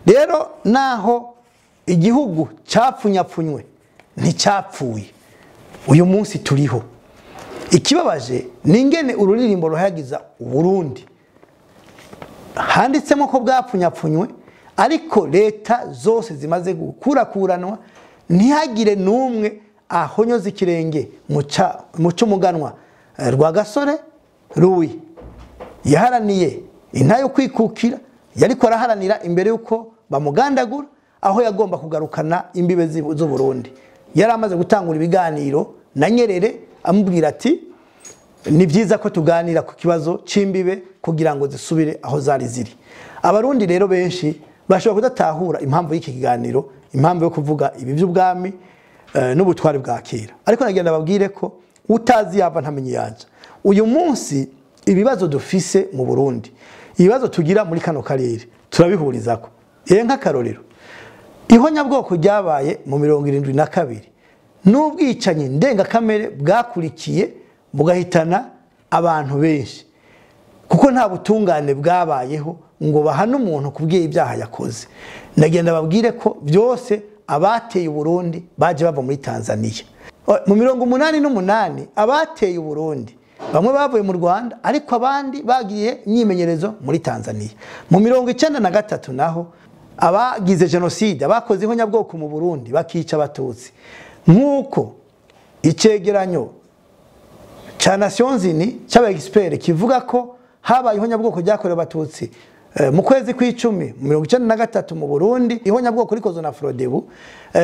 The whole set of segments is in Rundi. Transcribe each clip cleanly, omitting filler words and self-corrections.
rero naho igihugu cyapfunyapfunywe nticyapfuye uyu munsi turiho ikibabaje ningene ururirimbo ruhayagiza Burundi handitsemo ko bwapfunyapfunywe ariko leta zose zimaze gukurakuranwa ntihagire numwe ahonyoza ikirenge mu cy'umuganwa rwa Gasore Louis yaharaniye intayo kwikukira yariko araharanira imbere yuko bamugandagura aho yagomba kugarukana imbibe z'u Burundi yari amaze gutangura ibiganiro na Nyerere amubwira ati ni byiza ko tuganira ku kibazo c'imbibe kugira ngo zisubire aho zari ziri. Abarundi rero benshi bashobora kudatahura impamvu y'iki kiganiro, impamvu yo kuvuga ibi by'ubwami n'ubutware bwa kera, ariko nagenda babwire ko utazi yava ntamenye yaje. Uyu munsi ibibazo dufise mu Burundi, ibibazo tugira muri kano karere turabihurizako. Nk'akarorero ihonyabwoko ryabaye mu 72 n'ubwicanyi ndengakamere bwakurikiye bugahitana abantu benshi, kuko nta butungane bwabayeho ngo bahane umuntu kubwiye ibyaha yakoze. Nagenda babwire ko byose abateye Burundi baje bava muri Tanzania. Mu 88 abateye Burundi bamwe bavuye mu Rwanda ariko abandi bagiye imyimenyerezo muri Tanzania. Mu 93 naho abagize genocide abakoze ihonyabwoko mu Burundi bakica abatutsi, nkuko icegeranyo cha Nations Unies cy'aba expert kivuga ko habaye ihonyabwoko ryakorewe abatutsi mu kwezi kw'icumi mu 1993 mu Burundi. Ihonyabwoko rikozwe na Frodebu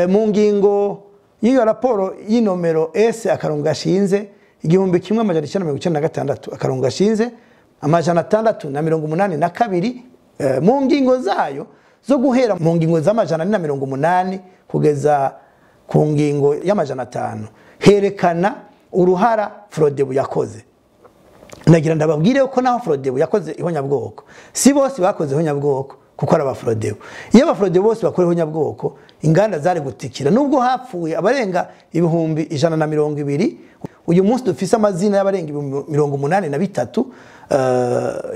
mu ngingo y'iyo raporo y'inomero S akarongo gashinze 1996 akarongo gashinze 682 mu ngingo zayo zo guhera mu ngingo z'180 kugeza ku ngingo y'500 herekana uruhara Frodebu yakoze. Nagira ndababwire ko naho Frodebu yakoze ihonyabwoko si bose bakoze ihonyabwoko kuko ari Frodebu. Iyo Frodebu bose bakora ihonyabwoko inganda zari gutikira nubwo hapfuye abarenga 120. Uyu munsi dufise amazina y'abarenga 83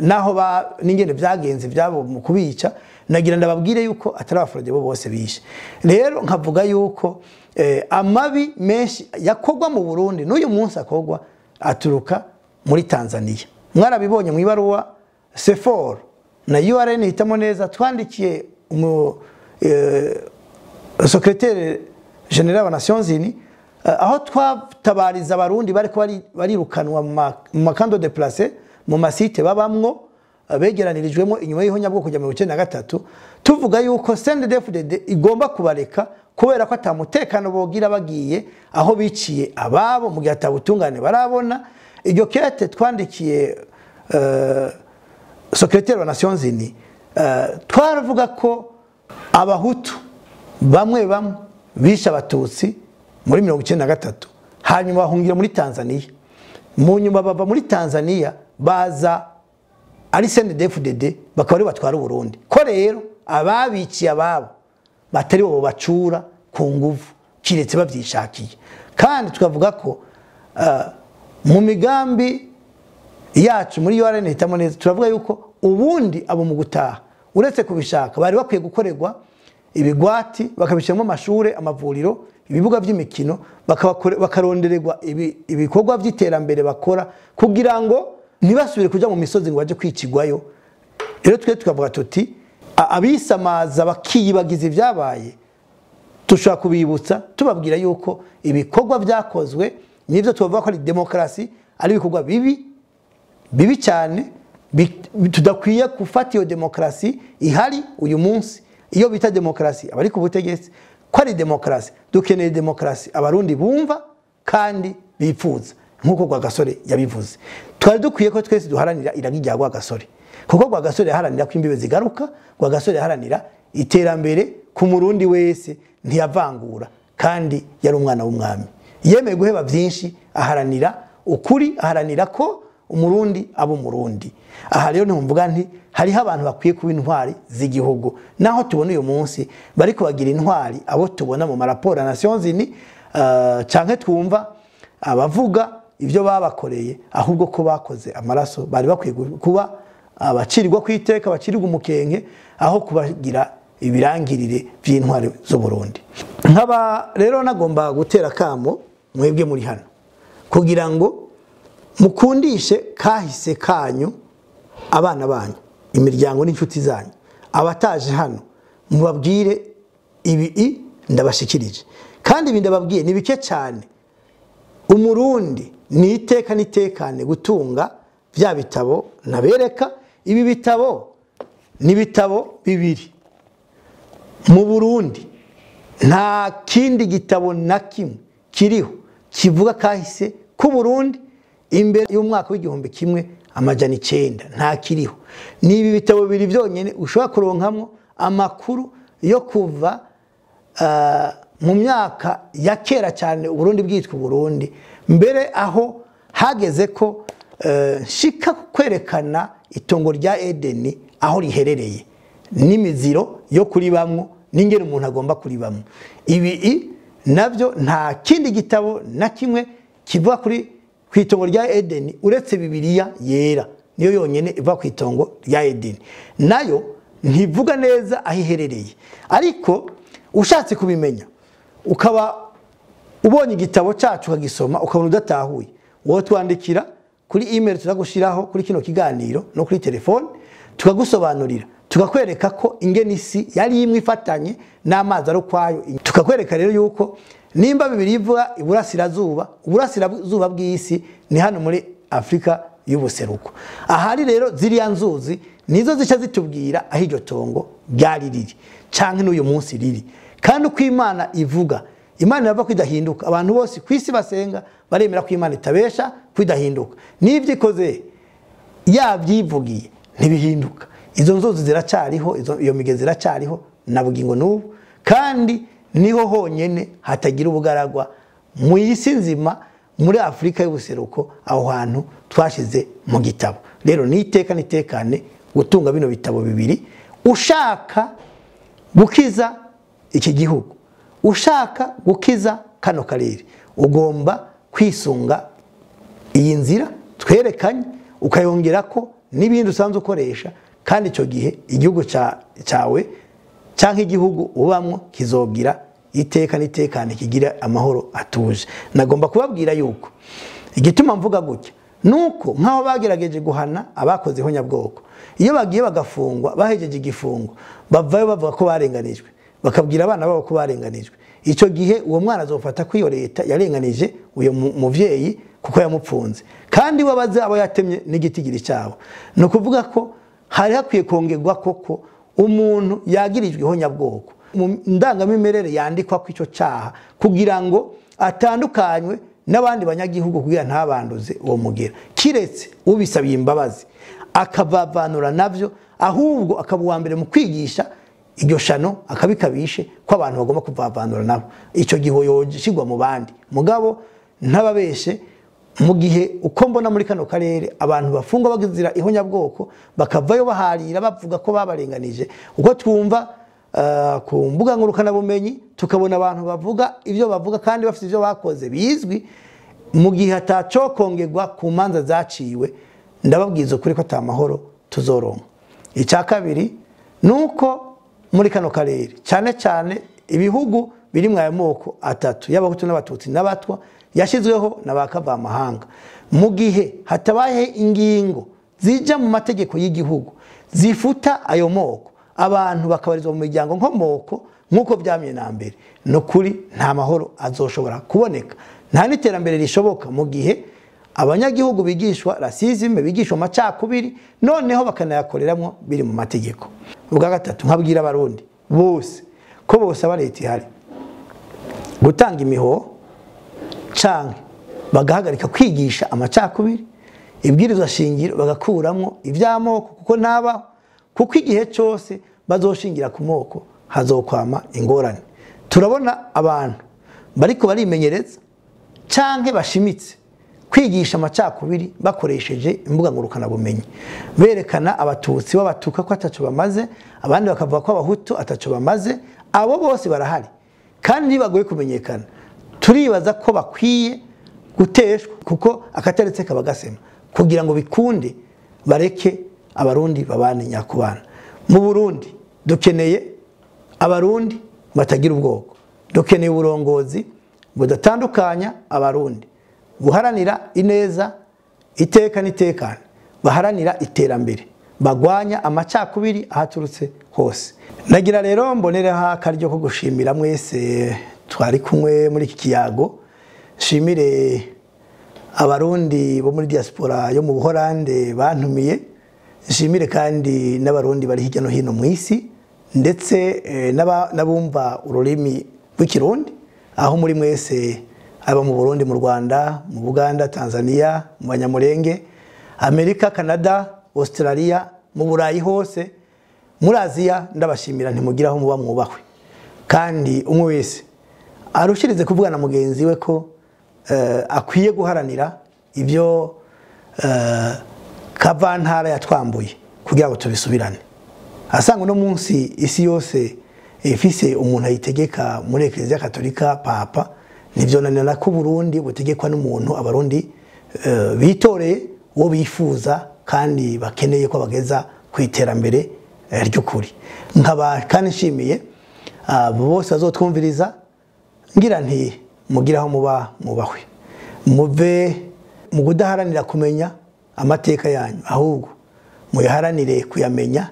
naho ningene byagenze byabo mu kubica. Nagira ndababwire yuko atari Frodebu bose bishe. Rero nkavuga yuko amabi menshi yakogwa mu Burundi n'uyu munsi akogwa aturuka muri Tanzania. Mwarabibonye mu ibaruwa Sefor na URN hitamo neza twandikiye secrétaire général wa Nations Unies aho twatabariza abarundi bariko barirukanwa mu makando déplacé mu masite babamwo begeranirijwemo inyuma y'ihonyabwoko rya 1993 tuvuga yuko CNDD-FDD igomba kubareka kubera ko atamutekano bogira bagiye aho biciye ababo mu gihe atabutungane barabona. Iryo kete twandikiye secrétaire wa Nations Unies twaravuga ko abahutu bamwe bisha abatutsi muri 1993 hanyuma bahungira muri Tanzania, mu nyuma bava muri Tanzania baza ari CNDD-FDD bakaba ari batwara Burundi, ko rero ababiciye ababo batari bo bacura ku nguvu kiretse bavyishakiye. Kandi tukavuga ko mu migambi yacu muri URN hitamo neza turavuga yuko ubundi abo mu gutaha uretse kubishaka bari bakwiye gukorerwa ibigwati bakabishamo amashure, amavuriro, ibibuga by'imikino, bakarondererwa ibikorwa by'iterambere bakora kugira ngo ntibasubire kuja mu misozi ngo baje kwicigwayo. Rero twe tukavuga tuti abisamaza bakiyibagiza ibyabaye tushaka kubibutsa tubabwira yuko ibikorwa byakozwe nivyo tuvuga ko ari demokrasi ari ibikorwa bibi cyane tudakwiye gufata iyo demokrasi ihari uyu munsi. Iyo bita demokrasi abari ku butegetsi ko ari demokrasi, dukeneye demokrasi abarundi bumva kandi bipfuza nkuko Rwa Gasore yabivuze. Twari dukwiye ko twese duharanira iragi rya Rwa Gasore, kuko Rwa Gasore yaharanira ko imbibe zigaruka, Rwa Gasore yaharanira iterambere ku murundi wese ntiyavangura, kandi yari umwana w'umwami yemeye guheba byinshi aharanira ukuri, aharanira ko umurundi abo umurundi. Aha rero ntumvuga nti hariho abantu bakwiye kuba intwari z'igihugu, naho tubona uyu munsi bari kubagira intwari abo tubona mu maraporo ya Nations Unies canke twumva abavuga ibyo babakoreye, ahubwo ko bakoze amaraso bari bakwiye kuba abacirirwa kwiteka, abacirirwa umukenke aho kubagira ibirangirire by'intwari zo Burundi. Nkaba rero nagomba gutera kamo mwebwe muri hano kugira ngo mukundishe kahise kanyu abana banyu, imiryango n'inshuti zanyu. Abataje hano mubabwire ibi ndabashikirije, kandi ibi ndababwiye ni bike cyane. Umurundi ni iteka nitekane gutunga bya bitabo nabereka. Ibi bitabo ni bitabo bibiri mu Burundi, nta kindi gitabo na kimwe kiriho kivuga kahise ku Burundi imbere y'umwaka w'igihumbi kimwe amajana 900, nta kiriho. Ni ibi bitabo bibiri byonyene ushobora kuronkamwo amakuru yo kuva mu myaka ya kera cyane Uburundi bwitwa Burundi, mbere aho hageze ko shika kwerekana itongo rya Edeni aho riherereye n'imiziro yo kuribamwo n'ingene umuntu agomba kuribamwo. Ibi navyo nta kindi gitabo na kimwe kivuga kuri kwitongo rya Edeni uretse Bibiliya yera, niyo yonyene iva kwitongo rya Edeni, nayo ntivuga neza aho iherereye. Ariko ushatse kubimenya ukaba ubonye igitabo cyacu ukagisoma ukabona udatahuye, wowe twandikira kuri email turagushiraho kuri kino kiganiro no kuri telefone, tukagusobanurira tukakwereka ko ingene isi yari imwe ifatanye n'amazi ari kwayo. Tukakwereka rero yuko nimba Bibiri ivuga uburasirazuba bw'isi ni hano muri Afrika y'ubuseruko. Ahari rero ziriya nzuzi nizo zica zitubwira aho iryo tongo ryari riri canke n'uyu munsi riri. Kandi uko Imana ivuga, Imana yava kwidahinduka. Abantu bose kwisi basenga baremera ko Imana itabesha kwidahinduka. Nivyo ikoze yabyivugiye ntibihinduka. Izo nzuzi ziracariho, iyo migezi iracariho na bugingo n'ubu, kandi niho honyene hatagira ubugaragwa mu isi nzima muri Afrika y'ubuseruko, aho hantu twashize mu gitabo. Rero niteka nitekane gutunga bino bitabo bibiri. Ushaka gukiza iki gihugu, ushaka gukiza kano karere, ugomba kwisunga iyi nzira twerekanye, ukayongera ko n'ibindi usanzwe ukoresha, kandi icyo gihe igihugu cyawe cyangwa igihugu ubamwo kizogira iteka nitekane, kigira amahoro atuje. Nagomba kubabwira yuko igituma mvuga gutya nuko nkaho bagerageje guhana abakozeho nyabwoko, iyo bagiye bagafungwa bahejeje igifungo bavayo bavuga ko barenganijwe, bakabwira abana babo ko barenganijwe. Icyo gihe uwo mwana azofata ko iyo leta yarenganije uyo muvyeyi kuko yamupfunze, kandi wabaze abo yatemye n'igitigiri cyabo. No kuvuga ko hari hakwiye kongerwa koko umuntu yagirijweho nyabwoko mu ndangamimerere yandikwa ko icyo cyaha, kugira ngo atandukanywe n'abandi banyagihugu, kugira ntabanduze uwo mugera, kiretse ubisabiye imbabazi akabavanura navyo, ahubwo akaba uwa mbere mu kwigisha iryo shano akabikabishe ko abantu bagomba kuvavanura nabo. Icyo gihe yoshigwa mu bandi. Mugabo ntababeshe, mu gihe uko mbona muri kano karere abantu bafungwa bagizira ihonyabwoko bakavayo baharira bavuga ko babarenganije, uko twumva ku mbuga ngurukana bumenyi tukabona abantu bavuga ivyo bavuga kandi bafite ivyo bakoze bizwi, mu gihe atacokongerwa ku manza zaciwe, ndababwiza ukuri ko atamahoro tuzoronka. Icya kabiri nuko muri kano karere cyane cyane ibihugu biri mu amoko atatu y'abahutu n'abatutsi n'abatwa yashizweho n'abakava mahanga, mu gihe hatabaye ingingo zija mu mategeko y'igihugu zifuta ayo moko, abantu bakabarizwa mu miryango nkomoko nkuko byamye na mbere, no kuri nta mahoro azoshobora kuboneka, nta n'iterambere rishoboka mu gihe abanyagihugu bigishwa racisme, bigishwa amacakubiri, noneho bakanayakoreramo biri mu mategeko. Ubwa gatatu nkabwira abarundi bose ko bose abareta ihari gutanga imiho canke bagahagarika kwigisha amacakubiri, ibwirizwa shingiro bagakuramo ivy'amoko, kuko nabaho, kuko igihe cyose bazoshingira ku moko hazokwama ingorane. Turabona abantu bariko barimenyereza canke bashimitse kwigisha amacakubiri bakoresheje imbuga ngurukana bumenyi, berekana abatutsi babatuka ko ataco bamaze, abandi bakavuga ko abahutu ataco bamaze. Abo bose barahari kandi nibagoye kumenyekana. Turibaza ko bakwiye guteshwa, kuko akataretse kabagasema, kugira ngo bikunde bareke abarundi babane nyakubana. Mu Burundi dukeneye abarundi batagira ubwoko, dukeneye uburongozi budatandukanya abarundi, buharanira ineza, iteka n'itekane, baharanira iterambere, bagwanya amacakubiri ahaturutse hose. Nagira rero mbonereho akaryo ko gushimira mwese twari kumwe muri iki kiyago. Shimire abarundi bo muri diaspora yo mu Buholande bantumiye, shimire kandi n'abarundi bari hirya no hino mu isi, ndetse n'abumva ururimi rw'ikirundi aho muri mwese, aba mu Burundi, mu Rwanda, mu Buganda, Tanzania, mu Banyamulenge, Amerika, Canada, Australia, mu Burayi hose, muri Aziya, ndabashimira ntimugiraho muba mwubahwe. Kandi umwe wese arushirize kuvugana mugenzi we ko akwiye guharanira ibyo Kavantara yatwambuye kugira ngo tubisubirane. Asanga uno munsi isi yose ifise umuntu ayitegeka muri Eklezia Katolika, Papa, nivyo nanana ko Burundi butegekwa n'umuntu abarundi bitoreye uwo bifuza kandi bakeneye ko bageza kwiterambere ry'ukuri. Nkaba kandi nshimiye bose bazotwumviriza, ngira nti mugiraho muba mwubahwe, muve mu kudaharanira kumenya amateka yanyu, ahubwo muyaharanire kuyamenya,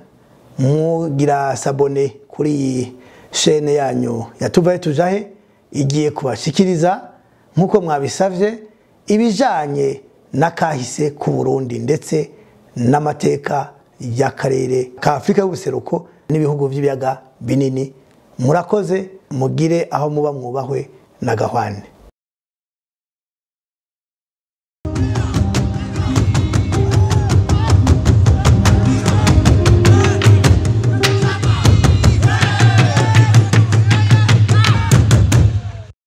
mugira sabone kuri chaîne yanyu ya Tuvahe Tujahe, igiye kubashikiriza nkuko mwabisavye ibijanye n'akahise ku Burundi ndetse n'amateka y'akarere ka Afrika y'ubuseruko n'ibihugu by'ibiyaga binini. Murakoze, mugire aho muba mwubahwe na gahwane.